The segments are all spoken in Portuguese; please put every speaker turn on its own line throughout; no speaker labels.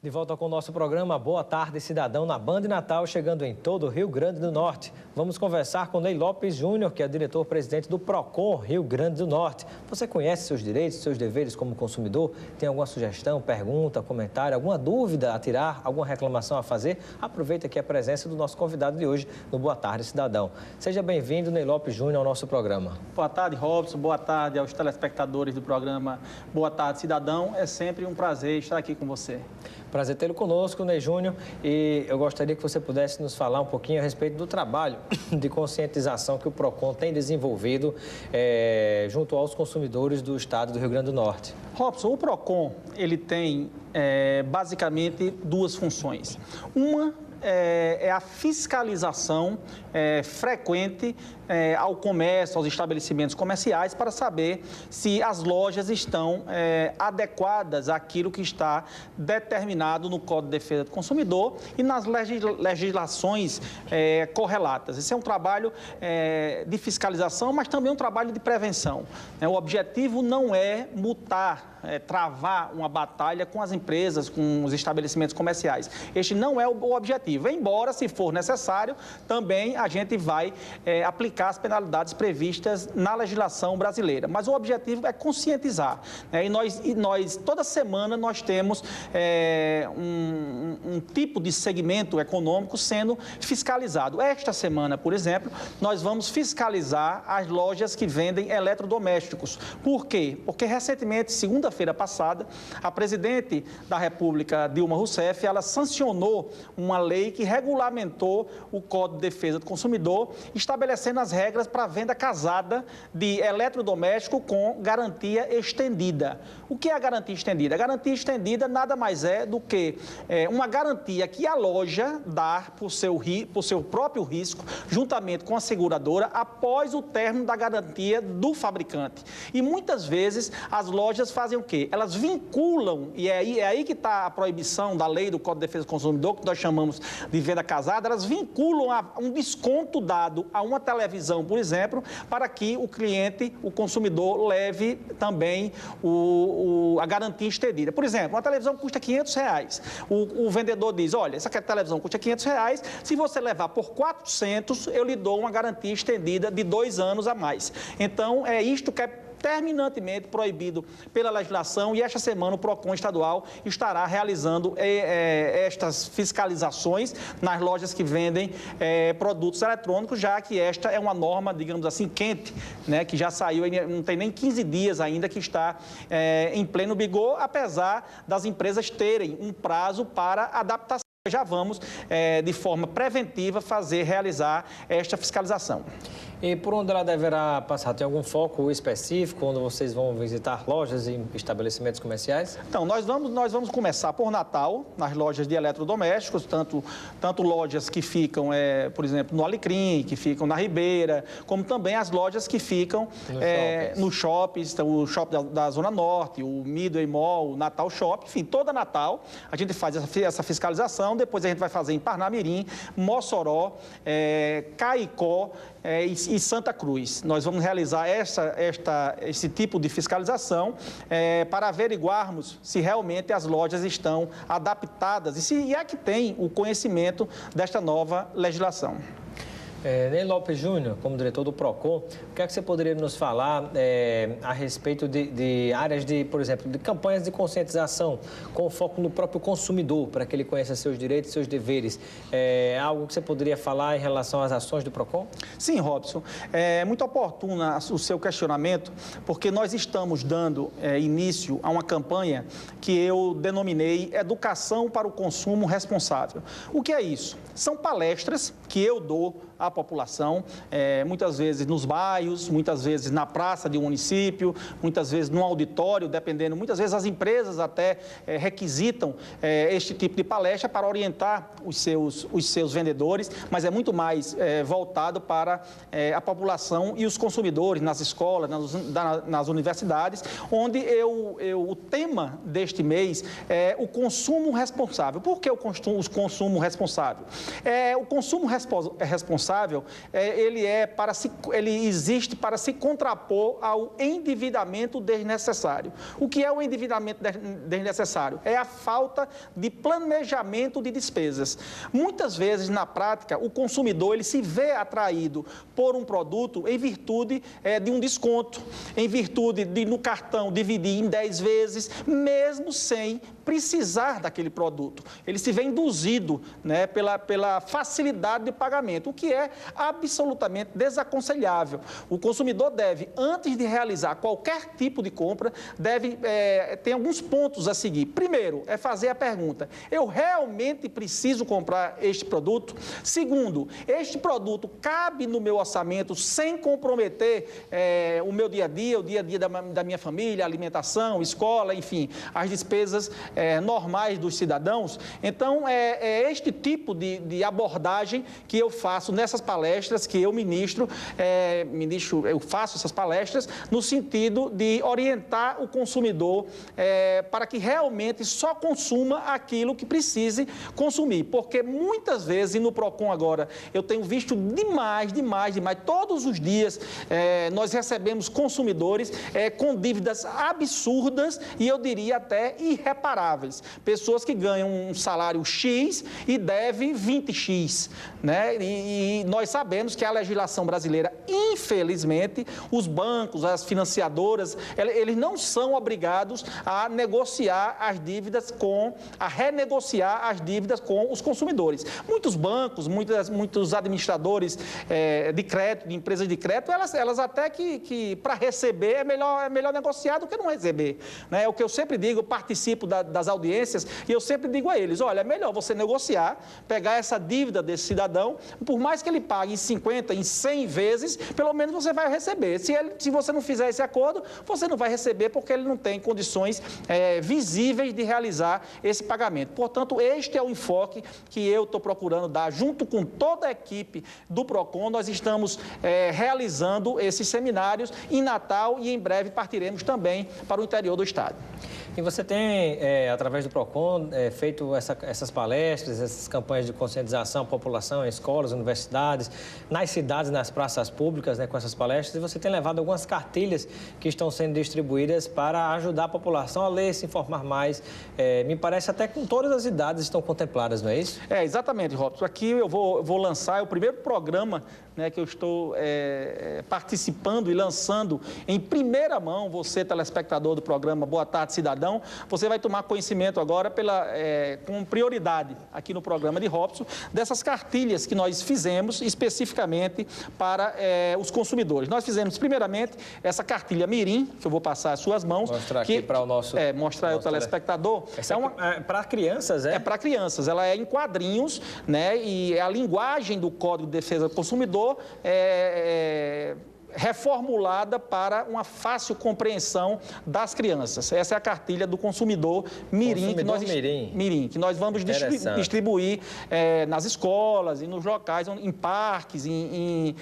De volta com o nosso programa Boa Tarde Cidadão na Band Natal, chegando em todo o Rio Grande do Norte. Vamos conversar com Ney Lopes Júnior, que é diretor-presidente do PROCON Rio Grande do Norte. Você conhece seus direitos, seus deveres como consumidor? Tem alguma sugestão, pergunta, comentário, alguma dúvida a tirar, alguma reclamação a fazer? Aproveita aqui a presença do nosso convidado de hoje no Boa Tarde Cidadão. Seja bem-vindo, Ney Lopes Júnior, ao nosso programa.
Boa tarde, Robson. Boa tarde aos telespectadores do programa Boa Tarde Cidadão. É sempre um prazer estar aqui com você.
Prazer tê-lo conosco, Ney Júnior, e eu gostaria que você pudesse nos falar um pouquinho a respeito do trabalho de conscientização que o PROCON tem desenvolvido junto aos consumidores do estado do Rio Grande do Norte.
Robson, o PROCON, ele tem basicamente duas funções. Uma é a fiscalização frequente ao comércio, aos estabelecimentos comerciais, para saber se as lojas estão adequadas àquilo que está determinado no Código de Defesa do Consumidor e nas legislações correlatas. Esse é um trabalho de fiscalização, mas também um trabalho de prevenção. O objetivo não é multar, travar uma batalha com as empresas, com os estabelecimentos comerciais. Este não é o objetivo, embora, se for necessário, também a gente vai aplicar as penalidades previstas na legislação brasileira. Mas o objetivo é conscientizar. E nós toda semana, nós temos um tipo de segmento econômico sendo fiscalizado. Esta semana, por exemplo, nós vamos fiscalizar as lojas que vendem eletrodomésticos. Por quê? Porque recentemente, segunda-feira passada, a presidente da República, Dilma Rousseff, ela sancionou uma lei que regulamentou o Código de Defesa do Consumidor, estabelecendo as regras para a venda casada de eletrodoméstico com garantia estendida. O que é a garantia estendida? A garantia estendida nada mais é do que uma garantia que a loja dá por seu próprio risco, juntamente com a seguradora, após o término da garantia do fabricante. E muitas vezes as lojas fazem o quê? Elas vinculam, e é aí que está a proibição da lei do Código de Defesa do Consumidor, que nós chamamos de venda casada, elas vinculam um desconto dado a uma televisão, por exemplo, para que o cliente, o consumidor, leve também a garantia estendida. Por exemplo, uma televisão custa R$500. O vendedor diz, olha, essa televisão custa R$500, se você levar por 400, eu lhe dou uma garantia estendida de 2 anos a mais. Então, é isto que é terminantemente proibido pela legislação, e esta semana o PROCON estadual estará realizando estas fiscalizações nas lojas que vendem produtos eletrônicos, já que esta é uma norma, digamos assim, quente, né, que já saiu, não tem nem 15 dias ainda que está em pleno vigor, apesar das empresas terem um prazo para adaptação. Já vamos, de forma preventiva, realizar esta fiscalização.
E por onde ela deverá passar? Tem algum foco específico, onde vocês vão visitar lojas e estabelecimentos comerciais?
Então, nós vamos começar por Natal, nas lojas de eletrodomésticos, tanto lojas que ficam, por exemplo, no Alecrim, que ficam na Ribeira, como também as lojas que ficam nos shoppings, o shopping da Zona Norte, o Midway Mall, o Natal Shopping, enfim, toda Natal a gente faz essa fiscalização, depois a gente vai fazer em Parnamirim, Mossoró, Caicó, e Santa Cruz. Nós vamos realizar esse tipo de fiscalização para averiguarmos se realmente as lojas estão adaptadas e se é que tem o conhecimento desta nova legislação.
Ney Lopes Júnior, como diretor do PROCON, o que é que você poderia nos falar a respeito de áreas por exemplo, de campanhas de conscientização com foco no próprio consumidor, para que ele conheça seus direitos e seus deveres? Algo que você poderia falar em relação às ações do PROCON?
Sim, Robson. É muito oportuna o seu questionamento, porque nós estamos dando início a uma campanha que eu denominei Educação para o Consumo Responsável. O que é isso? São palestras que eu dou à população, muitas vezes nos bairros, muitas vezes na praça de um município, muitas vezes no auditório, dependendo, muitas vezes as empresas até requisitam este tipo de palestra para orientar os seus vendedores, mas é muito mais voltado para a população e os consumidores nas escolas, nas universidades, onde o tema deste mês é o consumo responsável. Por que o consumo responsável? O consumo responsável responsável, ele existe para se contrapor ao endividamento desnecessário. O que é o endividamento desnecessário? É a falta de planejamento de despesas. Muitas vezes, na prática, o consumidor ele se vê atraído por um produto em virtude de um desconto, em virtude de, no cartão, dividir em 10 vezes, mesmo sem precisar daquele produto. Ele se vê induzido, né, pela facilidade de pagamento, o que é absolutamente desaconselhável. O consumidor deve, antes de realizar qualquer tipo de compra, tem alguns pontos a seguir. Primeiro, é fazer a pergunta: eu realmente preciso comprar este produto? Segundo, este produto cabe no meu orçamento sem comprometer o meu dia a dia, o dia a dia da minha família, alimentação, escola, enfim, as despesas normais dos cidadãos? Então, é este tipo de abordagem que eu faço nessas palestras que eu ministro, eu faço essas palestras no sentido de orientar o consumidor para que realmente só consuma aquilo que precise consumir, porque muitas vezes, e no PROCON agora, eu tenho visto demais, todos os dias nós recebemos consumidores com dívidas absurdas e eu diria até irreparáveis. Pessoas que ganham um salário X e devem 20X, né? E nós sabemos que a legislação brasileira, infelizmente, os bancos, as financiadoras, eles não são obrigados a negociar as dívidas a renegociar as dívidas com os consumidores. Muitos bancos, muitos administradores de crédito, de empresas de crédito, elas até que para receber é melhor negociar do que não receber, né? É o que eu sempre digo, eu participo das audiências e eu sempre digo a eles: olha, é melhor você negociar, pegar essa dívida desse cidadão, por mais que ele pague em 50, em 100 vezes, pelo menos você vai receber. Se você não fizer esse acordo, você não vai receber porque ele não tem condições visíveis de realizar esse pagamento. Portanto, este é o enfoque que eu estou procurando dar, junto com toda a equipe do PROCON. Nós estamos realizando esses seminários em Natal e em breve partiremos também para o interior do estado.
E você tem, através do PROCON, feito essas palestras, essas campanhas de conscientização à população, em escolas, universidades, nas cidades, nas praças públicas, né, com essas palestras, e você tem levado algumas cartilhas que estão sendo distribuídas para ajudar a população a ler, se informar mais. Me parece até que com todas as idades estão contempladas, não é isso?
Exatamente, Robson. Aqui eu vou lançar o primeiro programa, né, que eu estou participando e lançando em primeira mão. Você, telespectador do programa Boa Tarde, Cidadão, você vai tomar conhecimento agora com prioridade aqui no programa de Robson, dessas cartilhas que nós fizemos especificamente para os consumidores. Nós fizemos, primeiramente, essa cartilha Mirim, que eu vou passar às suas mãos.
Mostrar aqui para o nosso...
mostrar ao telespectador.
Essa para crianças, é?
É para crianças. Ela é em quadrinhos, né? E a linguagem do Código de Defesa do Consumidor reformulada para uma fácil compreensão das crianças. Essa é a cartilha do consumidor Mirim, que nós vamos distribuir nas escolas e nos locais, em parques, em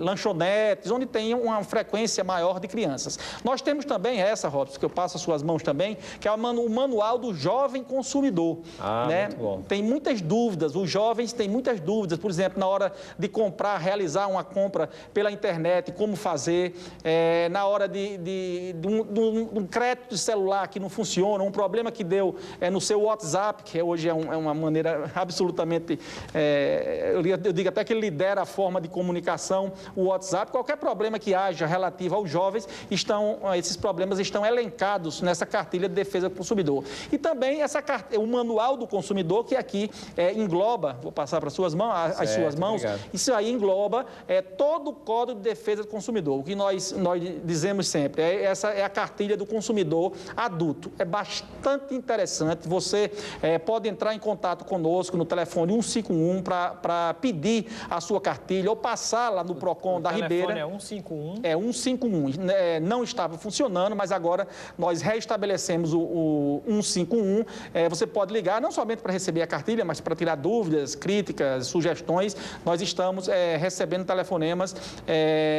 lanchonetes, onde tem uma frequência maior de crianças. Nós temos também essa, Robson, que eu passo às suas mãos também, que é o manual do jovem consumidor. Né?
Muito bom.
Tem muitas dúvidas, os jovens têm muitas dúvidas, por exemplo, na hora de comprar, realizar uma compra pela internet, como fazer, na hora de um crédito de celular que não funciona, um problema que deu no seu WhatsApp, que hoje é uma maneira absolutamente, eu digo até que ele lidera a forma de comunicação, o WhatsApp. Qualquer problema que haja relativo aos jovens, esses problemas estão elencados nessa cartilha de defesa do consumidor. E também o manual do consumidor, que aqui engloba, vou passar para as suas mãos,
obrigado.
Isso aí engloba todo o Código de Defesa do Consumidor. O que nós dizemos sempre, essa é a cartilha do consumidor adulto. É bastante interessante. Você pode entrar em contato conosco no telefone 151 para pedir a sua cartilha ou passar lá no PROCON da Ribeira.
É 151.
É 151. Não estava funcionando, mas agora nós restabelecemos o 151. Você pode ligar não somente para receber a cartilha, mas para tirar dúvidas, críticas, sugestões. Nós estamos recebendo telefonemas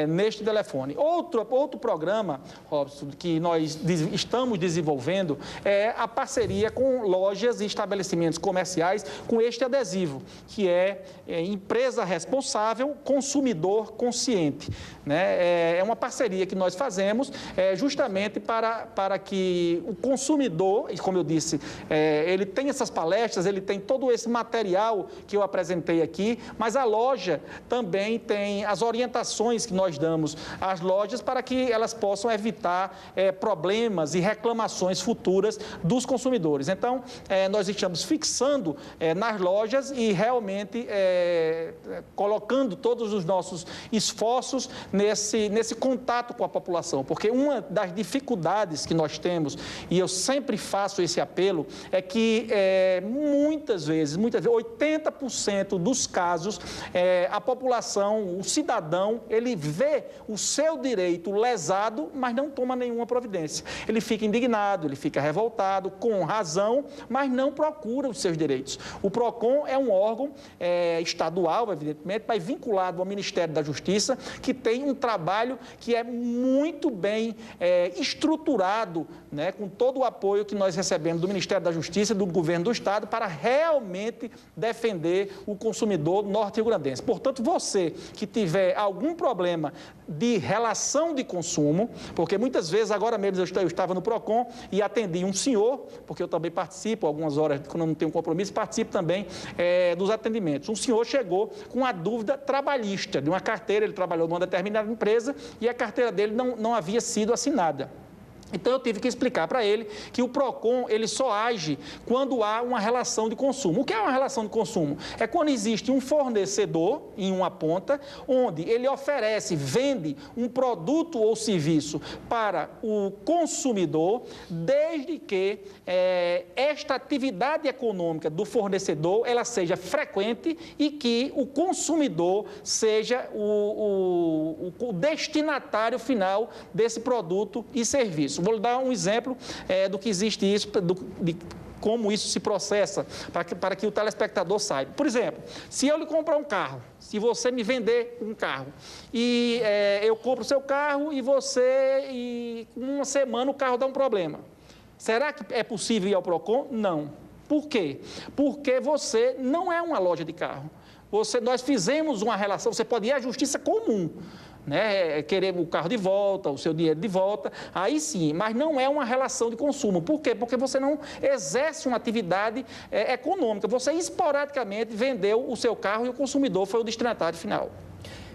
neste telefone. Outro programa, Robson, que nós estamos desenvolvendo é a parceria com lojas e estabelecimentos comerciais com este adesivo, que é empresa responsável, consumidor consciente. Né? É uma parceria que nós fazemos justamente para que o consumidor, como eu disse, ele tem essas palestras, ele tem todo esse material que eu apresentei aqui, mas a loja também tem as orientações que nós damos às lojas para que elas possam evitar problemas e reclamações futuras dos consumidores. Então, nós estamos fixando nas lojas e realmente colocando todos os nossos esforços nesse contato com a população, porque uma das dificuldades que nós temos, e eu sempre faço esse apelo, é que muitas vezes, 80% dos casos, a população, o cidadão, ele vê o seu direito lesado, mas não toma nenhuma providência. Ele fica indignado, ele fica revoltado, com razão, mas não procura os seus direitos. O PROCON é um órgão estadual, evidentemente, mas vinculado ao Ministério da Justiça, que tem um trabalho que é muito bem estruturado, né, com todo o apoio que nós recebemos do Ministério da Justiça e do Governo do Estado para realmente defender o consumidor norte-riograndense. Portanto, você que tiver algum problema de relação de consumo, porque muitas vezes, agora mesmo eu estava no PROCON e atendi um senhor, porque eu também participo, algumas horas, quando eu não tenho compromisso, participo também dos atendimentos. Um senhor chegou com uma dúvida trabalhista de uma carteira, ele trabalhou numa determinada empresa e a carteira dele não havia sido assinada. Então, eu tive que explicar para ele que o PROCON, ele só age quando há uma relação de consumo. O que é uma relação de consumo? É quando existe um fornecedor em uma ponta, onde ele oferece, vende um produto ou serviço para o consumidor, desde que esta atividade econômica do fornecedor, ela seja frequente e que o consumidor seja o destinatário final desse produto e serviço. Vou lhe dar um exemplo do que existe isso, de como isso se processa, para que o telespectador saiba. Por exemplo, se eu lhe comprar um carro, se você me vender um carro, e eu compro o seu carro e em uma semana o carro dá um problema. Será que é possível ir ao PROCON? Não. Por quê? Porque você não é uma loja de carro. Nós fizemos uma relação, você pode ir à justiça comum, né, querer o carro de volta, o seu dinheiro de volta, aí sim, mas não é uma relação de consumo. Por quê? Porque você não exerce uma atividade econômica, você esporadicamente vendeu o seu carro e o consumidor foi o destinatário final.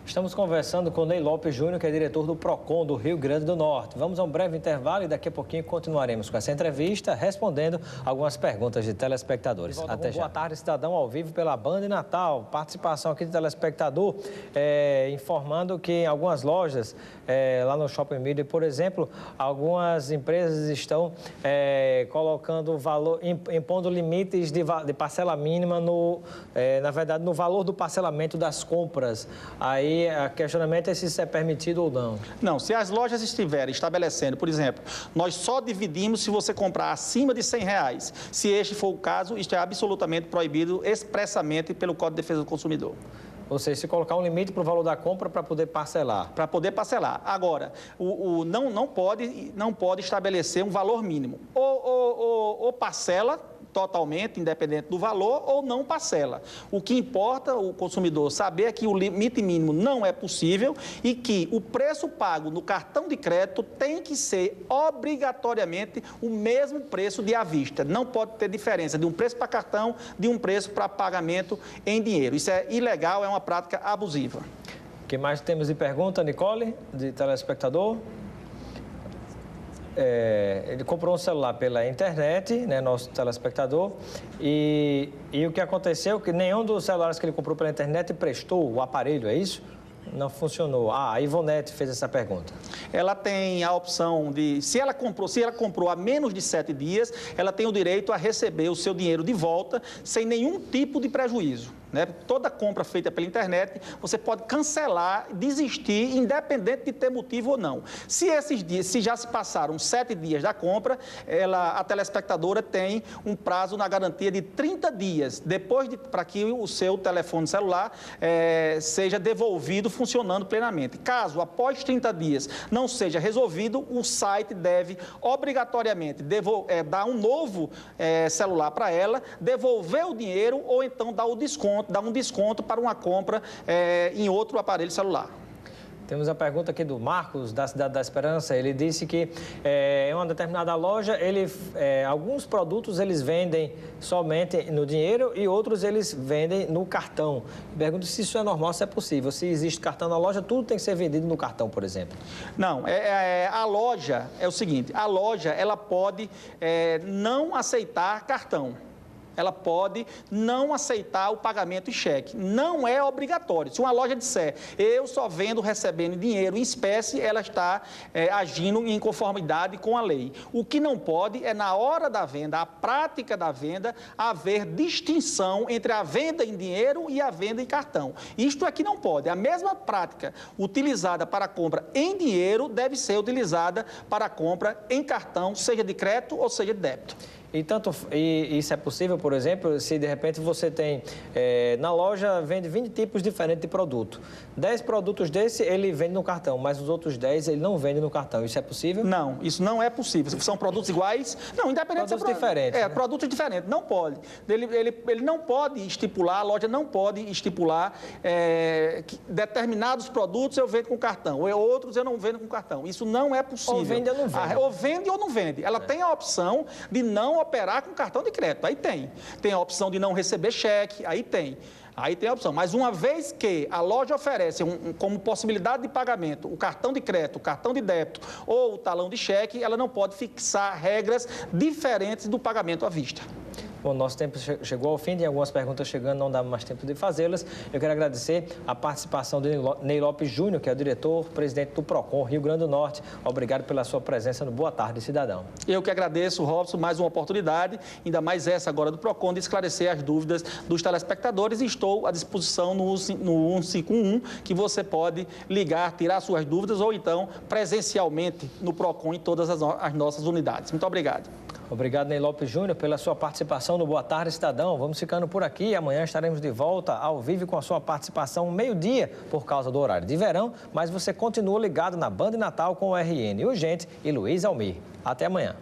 Estamos conversando com Ney Lopes Júnior, que é diretor do PROCON do Rio Grande do Norte. Vamos a um breve intervalo e daqui a pouquinho continuaremos com essa entrevista, respondendo algumas perguntas de telespectadores. Até já. Boa tarde, cidadão, ao vivo pela Band Natal. Participação aqui do telespectador, informando que em algumas lojas, lá no Shopping Mídia, por exemplo, algumas empresas estão colocando valor, impondo limites de parcela mínima, na verdade, no valor do parcelamento das compras. Aí, o questionamento é se isso é permitido ou não.
Não, se as lojas estiverem estabelecendo, por exemplo, nós só dividimos se você comprar acima de R$100. Se este for o caso, isto é absolutamente proibido expressamente pelo Código de Defesa do Consumidor.
Ou seja, se colocar um limite para o valor da compra para poder parcelar.
Para poder parcelar. Agora, não pode estabelecer um valor mínimo. Ou parcela totalmente, independente do valor, ou não parcela. O que importa o consumidor saber é que o limite mínimo não é possível e que o preço pago no cartão de crédito tem que ser obrigatoriamente o mesmo preço de à vista. Não pode ter diferença de um preço para cartão, de um preço para pagamento em dinheiro. Isso é ilegal, é uma prática abusiva.
O que mais temos de pergunta, Nicole, de telespectador? Ele comprou um celular pela internet, né, nosso telespectador, e o que aconteceu é que nenhum dos celulares que ele comprou pela internet prestou o aparelho, é isso? Não funcionou. A Ivonete fez essa pergunta.
Ela tem a opção de, se ela comprou há menos de 7 dias, ela tem o direito a receber o seu dinheiro de volta sem nenhum tipo de prejuízo. né? Toda compra feita pela internet, você pode cancelar, desistir, independente de ter motivo ou não. Se esses dias, se já se passaram 7 dias da compra, a telespectadora tem um prazo na garantia de 30 dias, para que o seu telefone celular seja devolvido funcionando plenamente. Caso, após 30 dias, não seja resolvido, o site deve obrigatoriamente dar um novo celular para ela, devolver o dinheiro ou então dar um desconto para uma compra em outro aparelho celular.
Temos a pergunta aqui do Marcos, da Cidade da Esperança. Ele disse que em uma determinada loja, alguns produtos eles vendem somente no dinheiro e outros eles vendem no cartão. Pergunto se isso é normal, se é possível. Se existe cartão na loja, tudo tem que ser vendido no cartão, por exemplo.
Não, a loja é o seguinte, a loja ela pode não aceitar cartão. Ela pode não aceitar o pagamento em cheque. Não é obrigatório. Se uma loja disser, eu só vendo recebendo dinheiro em espécie, ela está agindo em conformidade com a lei. O que não pode é, na hora da venda, a prática da venda, haver distinção entre a venda em dinheiro e a venda em cartão. Isto é que não pode. A mesma prática utilizada para a compra em dinheiro deve ser utilizada para a compra em cartão, seja de crédito ou seja de débito.
E isso é possível, por exemplo, se de repente você tem, na loja, vende 20 tipos diferentes de produto. 10 produtos desse ele vende no cartão, mas os outros 10 ele não vende no cartão. Isso é possível?
Não, isso não é possível. São produtos iguais? Não, independente...
Produtos diferentes.
Né? Produtos diferentes, não pode. Ele não pode estipular, a loja não pode estipular que determinados produtos eu vendo com cartão, outros eu não vendo com cartão. Isso não é possível.
Ou vende ou não vende.
Ou vende ou não vende. Ela tem a opção de não operar com cartão de crédito, aí tem. Tem a opção de não receber cheque, aí tem. Aí tem a opção. Mas uma vez que a loja oferece como possibilidade de pagamento o cartão de crédito, o cartão de débito ou o talão de cheque, ela não pode fixar regras diferentes do pagamento à vista.
Bom, nosso tempo chegou ao fim, tem algumas perguntas chegando, não dá mais tempo de fazê-las. Eu quero agradecer a participação do Ney Lopes Júnior, que é o diretor-presidente do PROCON Rio Grande do Norte. Obrigado pela sua presença no Boa Tarde, Cidadão.
Eu que agradeço, Robson, mais uma oportunidade, ainda mais essa agora do PROCON, de esclarecer as dúvidas dos telespectadores e estou à disposição no 151, que você pode ligar, tirar suas dúvidas ou então presencialmente no PROCON em todas as nossas unidades. Muito obrigado.
Obrigado, Ney Lopes Júnior, pela sua participação no Boa Tarde, Cidadão. Vamos ficando por aqui. Amanhã estaremos de volta ao vivo com a sua participação meio-dia por causa do horário de verão, mas você continua ligado na Band Natal com o RN Urgente e Luiz Almir. Até amanhã.